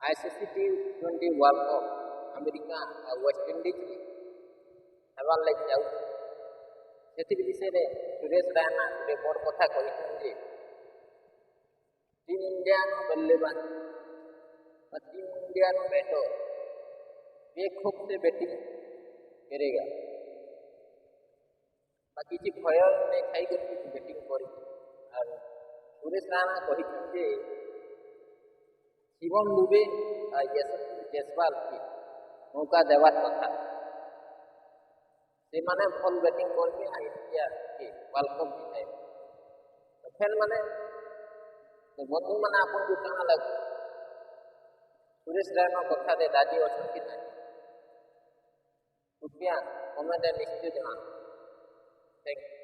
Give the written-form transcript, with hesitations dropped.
ICC टी20 world cup America और West Indies हेबार लगे जाऊ से विषय में सुरेश रायना गोटे बड़ कथा कही टीम इंडिया बल्लेबाज टीम इंडिया बैटर बेखौफ से बैटिंग करेगा किसी भय नहीं खाई बैटिंग कर सुरेश रायना कही शिवम दुबे और यशस्वी जायसवाल की मौका देवार कथा से माने भल बैटिंग करके इंडिया के वर्ल्ड कप जीते तो फैन माने तो बंधु मैंने आपन को कहाँ लग सुरेश रायना कथा दे राजी अच्छा कि नहीं कृपया कमेंट निश्चय जनाना थैंक यू।